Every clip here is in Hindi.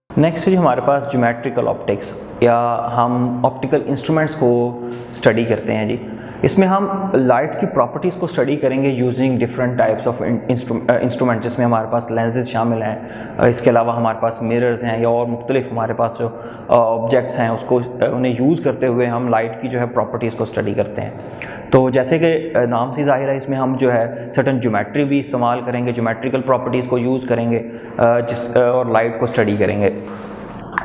नेक्स्ट है जी हमारे पास ज्योमेट्रिकल ऑप्टिक्स, या हम ऑप्टिकल इंस्ट्रूमेंट्स को स्टडी करते हैं जी। इसमें हम लाइट की प्रॉपर्टीज़ को स्टडी करेंगे using different types of instrument, जिसमें हमारे पास लेंसेज शामिल हैं, इसके अलावा हमारे पास मिरर्स हैं, या और मुख्तलिफ हमारे पास जो ऑब्जेक्ट्स हैं उसको उन्हें यूज़ करते हुए हम लाइट की जो है प्रॉपर्टीज़ को स्टडी करते हैं। तो जैसे कि नाम से ज़ाहिर है, इसमें हम जो है सर्टन ज्योमेट्री भी इस्तेमाल करेंगे, ज्योमेट्रिकल प्रॉपर्टीज़ को यूज़ करेंगे और लाइट को स्टडी करेंगे।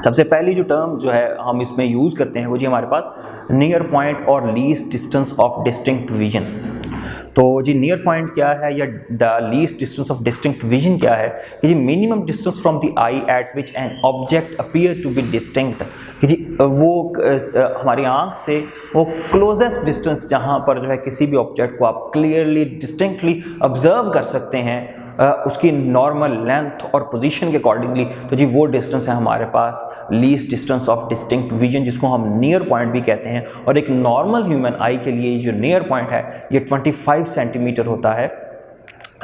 सबसे पहली जो टर्म जो है हम इसमें यूज़ करते हैं वो जी हमारे पास नियर पॉइंट और least distance of distinct vision. तो जी नियर पॉइंट क्या है या the least distance of distinct vision क्या है कि जी minimum distance from the eye at which an object appear to be distinct, कि जी वो हमारी आँख से वो क्लोजेस्ट डिस्टेंस जहाँ पर जो है किसी भी ऑब्जेक्ट को आप क्लियरली डिस्टिंक्टली ऑब्जर्व कर सकते हैं उसकी नॉर्मल लेंथ और पोजीशन के अकॉर्डिंगली, तो जी वो डिस्टेंस है हमारे पास least distance of distinct vision, जिसको हम नियर पॉइंट भी कहते हैं। और एक नॉर्मल ह्यूमन आई के लिए जो नियर पॉइंट है ये 25 सेंटीमीटर होता है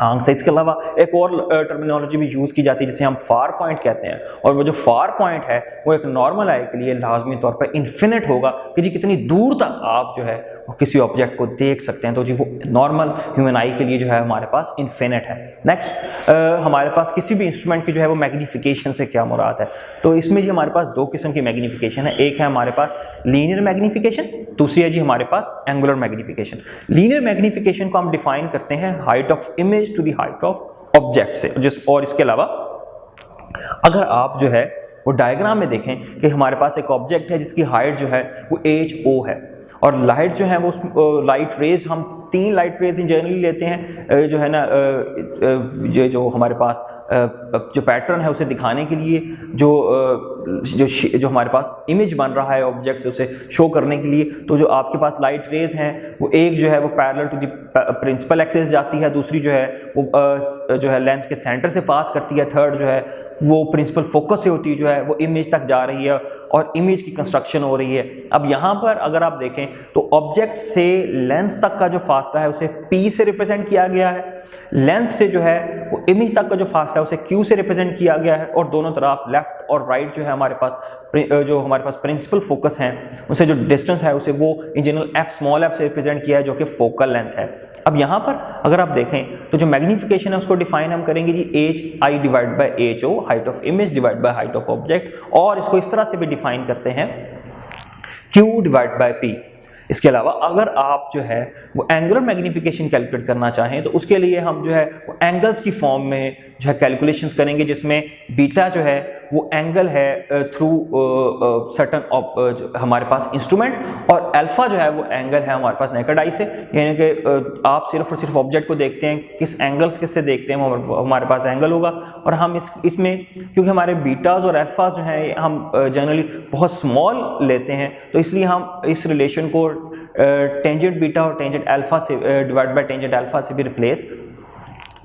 आंख से। इसके अलावा एक और टर्मिनोलॉजी भी यूज़ की जाती है जिसे हम फार पॉइंट कहते हैं, और वो जो फार पॉइंट है वो एक नॉर्मल आई के लिए लाजमी तौर पर इन्फिनिट होगा कि जी कितनी दूर तक आप जो है वो किसी ऑब्जेक्ट को देख सकते हैं। तो जी वो नॉर्मल ह्यूमन आई के लिए जो है हमारे पास इन्फिनिट है। नेक्स्ट हमारे पास किसी भी इंस्ट्रूमेंट की जो है वो मैग्नीफिकेशन से क्या मुराद है, तो इसमें जी हमारे पास दो किस्म की मैग्नीफिकेशन है। एक है हमारे पास लीनियर मैग्नीफिकेशन, दूसरी है जी हमारे पास एंगुलर मैग्नीफिकेशन। लीनियर मैग्नीफिकेशन को हम डिफाइन करते हैं height of image to the height of object से। और इसके अलावा अगर आप जो है वो डायग्राम में देखें कि हमारे पास एक ऑब्जेक्ट है जिसकी हाइट जो है वो HO है, और लाइट जो है वो लाइट रेज हम 3 लाइट रेज जनरली लेते हैं जो है ना जो हमारे पास जो पैटर्न है उसे दिखाने के लिए जो हमारे पास इमेज बन रहा है ऑब्जेक्ट से उसे शो करने के लिए। तो जो आपके पास लाइट रेज हैं वो एक जो है वो parallel to the principal axis जाती है, दूसरी जो है वो जो है लेंस के सेंटर से पास करती है, थर्ड जो है वो प्रिंसिपल फोकस से होती है जो है वो इमेज तक जा रही है और इमेज की कंस्ट्रक्शन हो रही है। अब यहाँ पर अगर आप देखें तो ऑब्जेक्ट से लेंस तक का जो फासला है उसे P से रिप्रेजेंट किया गया है, लेंस से जो है वो इमेज तक का जो फासला है उसे Q से रिप्रेजेंट किया गया है, और दोनों तरफ लेफ्ट और राइट जो है हमारे पास प्रिंसिपल फोकस हैं उनसे जो डिस्टेंस है उसे वो in general f small f से रिप्रेजेंट किया है जो कि फोकल लेंथ है। अब यहाँ पर अगर आप देखें तो जो मैग्नीफिकेशन है उसको डिफाइन हम करेंगे जी HI divide by HO, height of image divide by height of object, और इसको इस तरह से भी डिफाइन करते हैं Q डिवाइड बाय P। इसके अलावा अगर आप जो है वो एंगुलर मैग्नीफिकेशन कैलकुलेट करना चाहें तो उसके लिए हम जो है वो एंगल्स की फॉर्म में जो है कैलकुलेशंस करेंगे, जिसमें बीटा जो है वो एंगल है थ्रू सर्टन हमारे पास इंस्ट्रूमेंट, और अल्फा जो है वो एंगल है हमारे पास नेकेड आई से, यानी कि आप सिर्फ और सिर्फ ऑब्जेक्ट को देखते हैं किस एंगल्स से देखते हैं हमारे पास एंगल होगा। और हम इसमें क्योंकि हमारे बीटाज और अल्फाज जो हैं हम जनरली बहुत स्मॉल लेते हैं, तो इसलिए हम इस रिलेशन को टेंजेंट बीटा और टेंजेंट अल्फा से डिवाइड बाय टेंजेंट अल्फा से भी रिप्लेस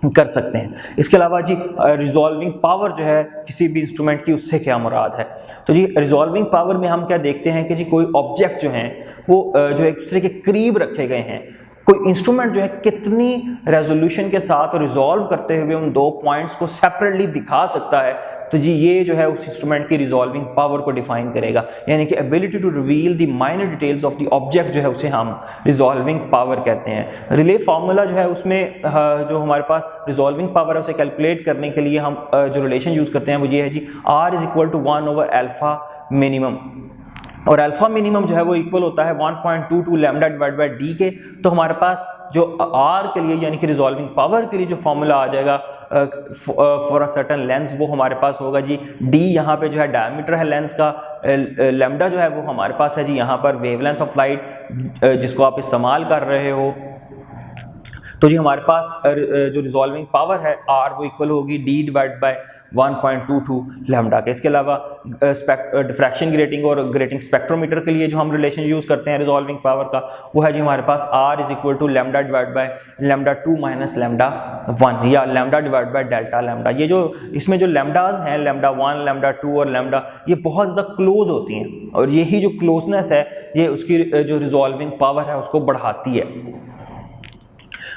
कर सकते हैं। इसके अलावा जी रिजॉल्विंग पावर जो है किसी भी इंस्ट्रूमेंट की उससे क्या मुराद है, तो जी रिजॉल्विंग पावर में हम क्या देखते हैं कि जी कोई ऑब्जेक्ट जो हैं वो जो एक दूसरे के करीब रखे गए हैं, कोई इंस्ट्रूमेंट जो है कितनी रेजोल्यूशन के साथ रिजॉल्व करते हुए उन दो पॉइंट्स को सेपरेटली दिखा सकता है, तो जी ये जो है उस इंस्ट्रूमेंट की रिजॉल्विंग पावर को डिफाइन करेगा, यानी कि ability to reveal the minor details of the object जो है उसे हम रिजॉल्विंग पावर कहते हैं। रिले फार्मूला जो है उसमें जो हमारे पास रिजॉल्विंग पावर है उसे कैलकुलेट करने के लिए हम जो रिलेशन यूज़ करते हैं वो ये है जी R इज इक्वल टू 1/अल्फा मिनिमम, और अल्फा मिनिमम जो है वो इक्वल होता है 1.22 लैम्डा डिवाइड बाय डी के। तो हमारे पास जो आर के लिए यानी कि रिजॉल्विंग पावर के लिए जो फॉर्मूला आ जाएगा फॉर अ सर्टेन लेंस वो हमारे पास होगा जी डी, यहाँ पे जो है डायमीटर है लेंस का, लैम्डा जो है वो हमारे पास है जी यहाँ पर वेवलेंथ ऑफ लाइट जिसको आप इस्तेमाल कर रहे हो। तो जी हमारे पास जो रिजॉल्विंग पावर है आर वो इक्वल होगी डी डिवाइड बाय 1.22 लैम्डा के। इसके अलावा डिफ्रैक्शन ग्रेटिंग और ग्रेटिंग स्पेक्ट्रोमीटर के लिए जो हम रिलेशन यूज़ करते हैं रिजॉल्विंग पावर का वो है जी हमारे पास R is equal to lambda divide by lambda 2 minus lambda 1 या lambda divide by delta lambda. ये जो इसमें जो लैम्डाज हैं लैम्डा 1 लैम्डा 2 और लैम्डा ये बहुत ज़्यादा क्लोज होती हैं, और यही जो क्लोजनेस है ये उसकी जो रिजॉल्विंग पावर है उसको बढ़ाती है।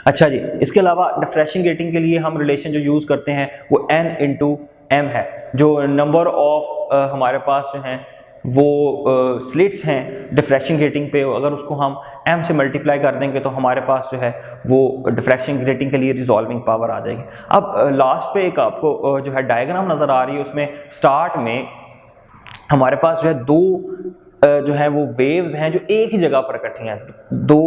अच्छा जी, इसके अलावा डिफ्रैक्शन रेटिंग के लिए हम रिलेशन जो यूज़ करते हैं वो n इंटू एम है। जो नंबर ऑफ हमारे पास जो हैं वो स्लिट्स हैं डिफ्रैक्शन रेटिंग पे, अगर उसको हम m से मल्टीप्लाई कर देंगे तो हमारे पास जो है वो डिफ्रैक्शन रेटिंग के लिए रिजॉल्विंग पावर आ जाएगी। अब लास्ट पे एक आपको जो है डायग्राम नज़र आ रही है, उसमें स्टार्ट में हमारे पास जो है दो जो है वो वेव्स हैं जो एक ही जगह पर इकट्ठी हैं, दो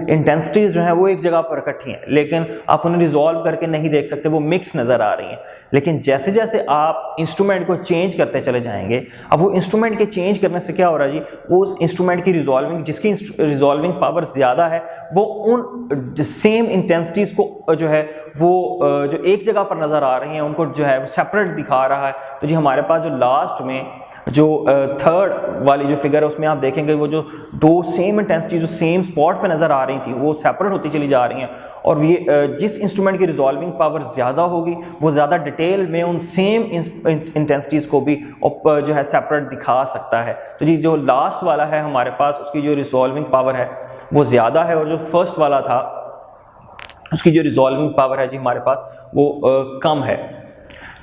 इंटेंसिटीज जो हैं वो एक जगह पर इकट्ठी हैं, लेकिन आप उन्हें रिजॉल्व करके नहीं देख सकते, वो मिक्स नज़र आ रही हैं। लेकिन जैसे जैसे आप इंस्ट्रूमेंट को चेंज करते चले जाएंगे, अब वो इंस्ट्रूमेंट के चेंज करने से क्या हो रहा है जी, वो उस इंस्ट्रूमेंट की रिजॉल्विंग, जिसकी रिजॉल्विंग पावर ज़्यादा है, वो उन सेम इंटेंसिटीज़ को जो है वो जो एक जगह पर नज़र आ रही हैं उनको जो है वो सेपरेट दिखा रहा है। तो जी हमारे पास जो लास्ट में जो थर्ड वाली जो फिगर है उसमें आप देखेंगे वो जो दो सेम इंटेंसिटी जो सेम स्पॉट पे नज़र आ रही थी वो सेपरेट होती चली जा रही हैं, और ये जिस इंस्ट्रूमेंट की रिजॉल्विंग पावर ज़्यादा होगी वो ज़्यादा डिटेल में उन सेम इंटेंसिटीज़ को भी जो है सेपरेट दिखा सकता है। तो जी जो लास्ट वाला है हमारे पास उसकी जो रिजॉल्विंग पावर है वो ज़्यादा है, और जो फर्स्ट वाला था उसकी जो रिजॉल्विंग पावर है जी हमारे पास वो कम है।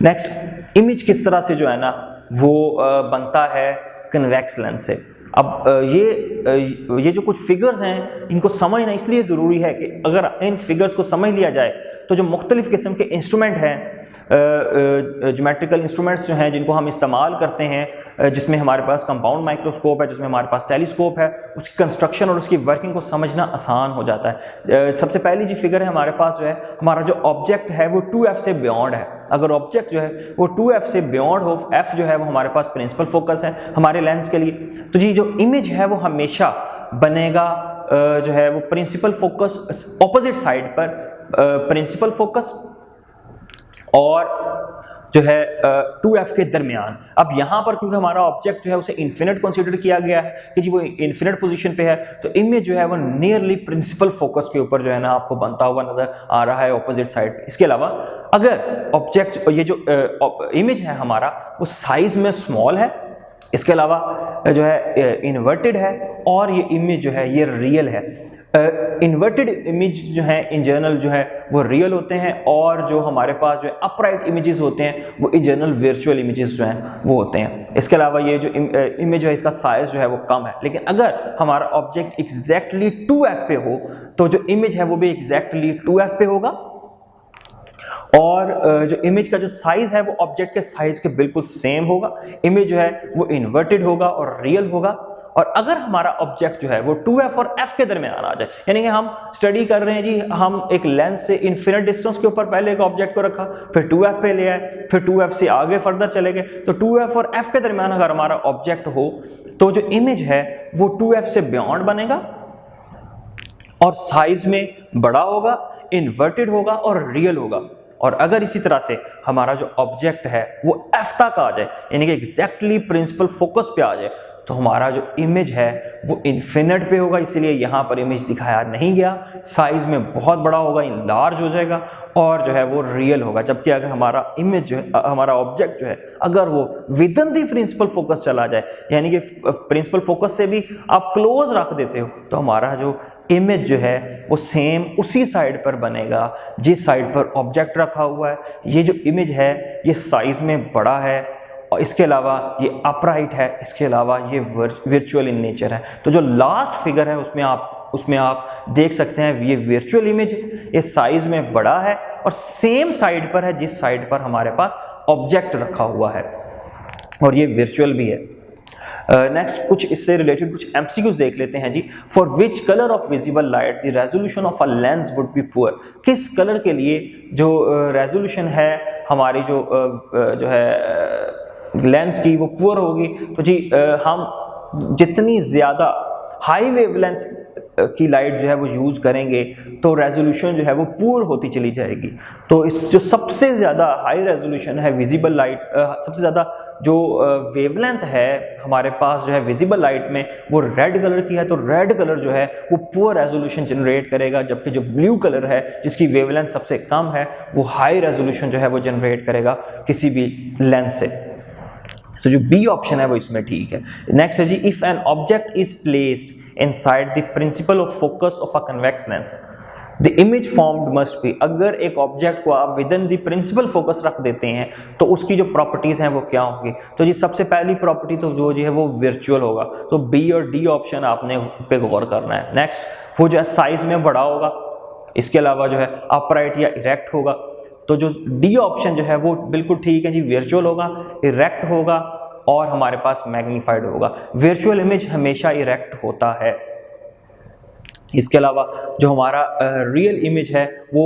नेक्स्ट, इमेज किस तरह से जो है ना वो बनता है कन्वेक्स लेंस से। अब ये जो कुछ फिगर्स हैं इनको समझना इसलिए ज़रूरी है कि अगर इन फिगर्स को समझ लिया जाए तो जो मुख्तलिफ़ किस्म के इंस्ट्रूमेंट हैं, ज्योमेट्रिकल इंस्ट्रूमेंट्स जो हैं जिनको हम इस्तेमाल करते हैं, जिसमें हमारे पास कंपाउंड माइक्रोस्कोप है, जिसमें हमारे पास टेलीस्कोप है, उसकी कंस्ट्रक्शन और उसकी वर्किंग को समझना आसान हो जाता है। सबसे पहली जो फिगर है हमारे पास जो है, हमारा जो ऑब्जेक्ट है वो 2f से बियॉन्ड है। अगर ऑब्जेक्ट जो है वो 2f से बियॉन्ड हो, f जो है वो हमारे पास प्रिंसिपल फोकस है हमारे लेंस के लिए, तो जी जो इमेज है वो हमेशा बनेगा जो है वो प्रिंसिपल फोकस ऑपोजिट साइड पर, प्रिंसिपल फोकस और जो है 2f के दरमियान। अब यहाँ पर क्योंकि हमारा ऑब्जेक्ट जो है उसे इन्फिनिट कंसीडर किया गया है कि जी वो इन्फिनिट पोजीशन पे है, तो इमेज जो है वो नियरली प्रिंसिपल फोकस के ऊपर जो है ना आपको बनता हुआ नजर आ रहा है ऑपोजिट साइड पे। इसके अलावा अगर ऑब्जेक्ट ये जो इमेज है हमारा वो साइज में स्मॉल है, इसके अलावा जो है इन्वर्टेड है, और ये इमेज जो है ये रियल है। इन्वर्टेड इमेज जो है इन जनरल जो है वो रियल होते हैं, और जो हमारे पास जो है अपराइट इमेजेस होते हैं वो इन जनरल वर्चुअल इमेजेस जो हैं वो होते हैं। इसके अलावा ये जो इमेज है इसका साइज जो है वो कम है, लेकिन अगर हमारा ऑब्जेक्ट एग्जैक्टली 2f पे हो तो जो इमेज है वो भी एग्जैक्टली 2f पे होगा, और जो इमेज का जो साइज है वो ऑब्जेक्ट के साइज के बिल्कुल सेम होगा। इमेज जो है वो इन्वर्टेड होगा और रियल होगा। और अगर हमारा ऑब्जेक्ट जो है वो 2f और f के दरमियान आ जाए, यानी कि हम स्टडी कर रहे हैं जी, हम एक लेंस से इन्फिनिट डिस्टेंस के ऊपर पहले एक ऑब्जेक्ट को रखा, फिर 2f पे ले आए, फिर 2f से आगे फर्दर चले गए, तो 2f और f के दरमियान अगर हमारा ऑब्जेक्ट हो तो जो इमेज है वो 2f से बियॉन्ड बनेगा और साइज में बड़ा होगा, इन्वर्टेड होगा और रियल होगा। और अगर इसी तरह से हमारा जो ऑब्जेक्ट है वो f तक आ जाए, यानी कि एग्जैक्टली प्रिंसिपल फोकस पे आ जाए, तो हमारा जो इमेज है वो इन्फिनिट पे होगा, इसीलिए यहाँ पर इमेज दिखाया नहीं गया। साइज में बहुत बड़ा होगा, लार्ज हो जाएगा और जो है वो रियल होगा। जबकि अगर हमारा इमेज जो है, हमारा ऑब्जेक्ट जो है, अगर वो within the principal focus चला जाए, यानी कि प्रिंसिपल फोकस से भी आप क्लोज रख देते हो, तो हमारा जो इमेज जो है वो सेम उसी साइड पर बनेगा जिस साइड पर ऑब्जेक्ट रखा हुआ है। ये जो इमेज है ये साइज में बड़ा है, और इसके अलावा ये अपराइट है, इसके अलावा ये वर्चुअल इन नेचर है। तो जो लास्ट फिगर है उसमें आप देख सकते हैं ये वर्चुअल इमेज है, ये साइज में बड़ा है और सेम साइड पर है जिस साइड पर हमारे पास ऑब्जेक्ट रखा हुआ है, और ये वर्चुअल भी है। नेक्स्ट कुछ इससे रिलेटेड कुछ एमसीक्यूज देख लेते हैं जी। For which colour of visible light the resolution of a lens would be poor. किस कलर के लिए जो रेजोल्यूशन है हमारी जो है लेंस की वो पुअर होगी। तो जी हम जितनी ज़्यादा हाई वेवलेंथ की लाइट जो है वो यूज़ करेंगे तो रेजोल्यूशन जो है वो पुअर होती चली जाएगी। तो इस जो सबसे ज़्यादा हाई रेजोल्यूशन है विजिबल लाइट, सबसे ज़्यादा जो वेवलेंथ है हमारे पास जो है विजिबल लाइट में वो रेड कलर की है, तो रेड कलर जो है वो पुअर रेजोल्यूशन जनरेट करेगा, जबकि जो ब्लू कलर है जिसकी वेवलेंथ सबसे कम है वो हाई रेजोल्यूशन जो है वो जनरेट करेगा किसी भी लेंस से। तो जो बी ऑप्शन है वो इसमें ठीक है। नेक्स्ट है जी, if an object is placed inside the principal of focus of a convex lens the image formed must be, अगर एक ऑब्जेक्ट को आप within the principal focus रख देते हैं तो उसकी जो प्रॉपर्टीज हैं वो क्या होंगी। तो जी सबसे पहली प्रॉपर्टी तो जो है वो वर्चुअल होगा, तो बी और डी ऑप्शन आपने पे गौर करना है। नेक्स्ट वो जो है साइज में बड़ा होगा, इसके अलावा जो है अपराइट या इरेक्ट होगा। तो जो डी ऑप्शन जो है वो बिल्कुल ठीक है जी, वर्चुअल होगा, इरेक्ट होगा और हमारे पास मैग्नीफाइड होगा। वर्चुअल इमेज हमेशा इरेक्ट होता है। इसके अलावा जो हमारा रियल इमेज है वो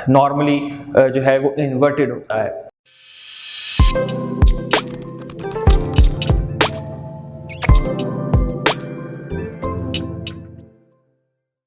नॉर्मली जो है वो इन्वर्टेड होता है।